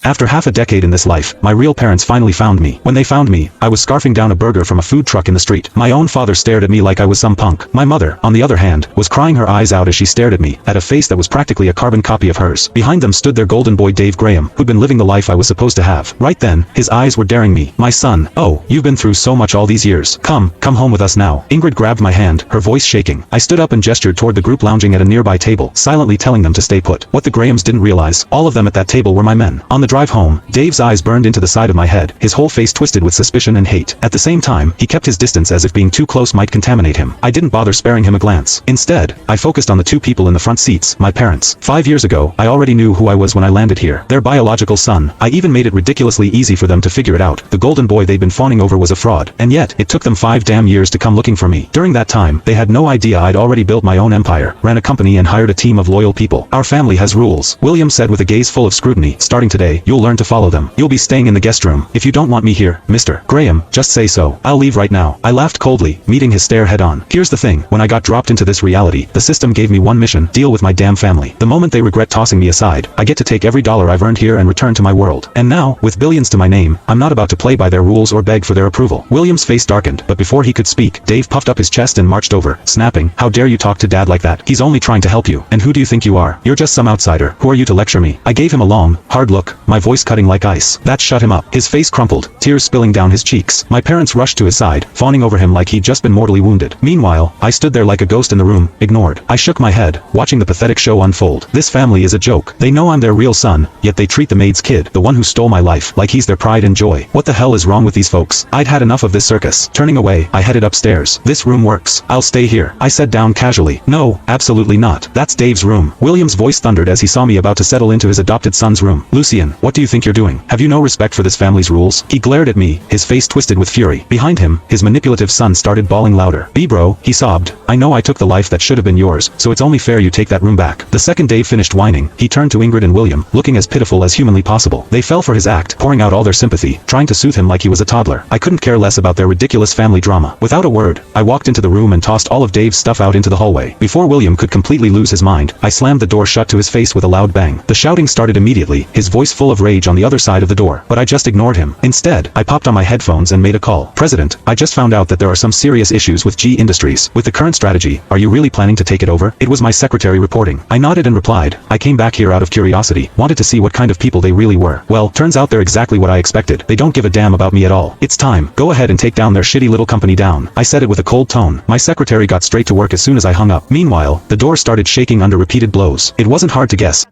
After half a decade in this life, my real parents finally found me. When they found me, I was scarfing down a burger from a food truck in the street. My own father stared at me like I was some punk. My mother, on the other hand, was crying her eyes out as she stared at me, at a face that was practically a carbon copy of hers. Behind them stood their golden boy Dave Graham, who'd been living the life I was supposed to have. Right then, his eyes were daring me. My son, oh, you've been through so much all these years. Come home with us now. Ingrid grabbed my hand, her voice shaking. I stood up and gestured toward the group lounging at a nearby table, silently telling them to stay put. What the Grahams didn't realize, all of them at that table were my men. On the drive home, Dave's eyes burned into the side of my head, his whole face twisted with suspicion and hate. At the same time, he kept his distance as if being too close might contaminate him. I didn't bother sparing him a glance. Instead, I focused on the two people in the front seats, my parents. 5 years ago, I already knew who I was when I landed here. Their biological son. I even made it ridiculously easy for them to figure it out. The golden boy they'd been fawning over was a fraud. And yet, it took them 5 damn years to come looking for me. During that time, they had no idea I'd already built my own empire, ran a company and hired a team of loyal people. Our family has rules, William said with a gaze full of scrutiny. Starting today, you'll learn to follow them. You'll be staying in the guest room. If you don't want me here, Mr. Graham, just say so. I'll leave right now. I laughed coldly, meeting his stare head on. Here's the thing, when I got dropped into this reality, the system gave me one mission, deal with my damn family. The moment they regret tossing me aside, I get to take every dollar I've earned here and return to my world. And now, with billions to my name, I'm not about to play by their rules or beg for their approval. William's face darkened, but before he could speak, Dave puffed up his chest and marched over, snapping, how dare you talk to Dad like that? He's only trying to help you. And who do you think you are? You're just some outsider. Who are you to lecture me? I gave him a long, hard look, my voice cutting like ice. That shut him up. His face crumpled, tears spilling down his cheeks. My parents rushed to his side, fawning over him like he'd just been mortally wounded. Meanwhile, I stood there like a ghost in the room, ignored. I shook my head, watching the pathetic show unfold. This family is a joke. They know I'm their real son, yet they treat the maid's kid, the one who stole my life, like he's their pride and joy. What the hell is wrong with these folks? I'd had enough of this circus. Turning away, I headed upstairs. This room works. I'll stay here. I said down casually. No, absolutely not. That's Dave's room. William's voice thundered as he saw me about to settle into his adopted son's room. Lucien, what do you think you're doing? Have you no respect for this family's rules? He glared at me, his face twisted with fury. Behind him, his manipulative son started bawling louder. Bro, he sobbed. I know I took the life that should have been yours, so it's only fair you take that room back. The second Dave finished whining, he turned to Ingrid and William, looking as pitiful as humanly possible. They fell for his act, pouring out all their sympathy, trying to soothe him like he was a toddler. I couldn't care less about their ridiculous family drama. Without a word, I walked into the room and tossed all of Dave's stuff out into the hallway. Before William could completely lose his mind, I slammed the door shut to his face with a loud bang. The shouting started immediately, his voice full of rage on the other side of the door, but I just ignored him. Instead, I popped on my headphones and made a call. President, I just found out that there are some serious issues with G Industries. With the current strategy, are you really planning to take it over? It was my secretary reporting. I nodded and replied, I came back here out of curiosity, wanted to see what kind of people they really were. Well, turns out they're exactly what I expected. They don't give a damn about me at all. It's time. Go ahead and take down their shitty little company down. I said it with a cold tone. My secretary got straight to work as soon as I hung up. Meanwhile, the door started shaking under repeated blows. It wasn't hard to guess.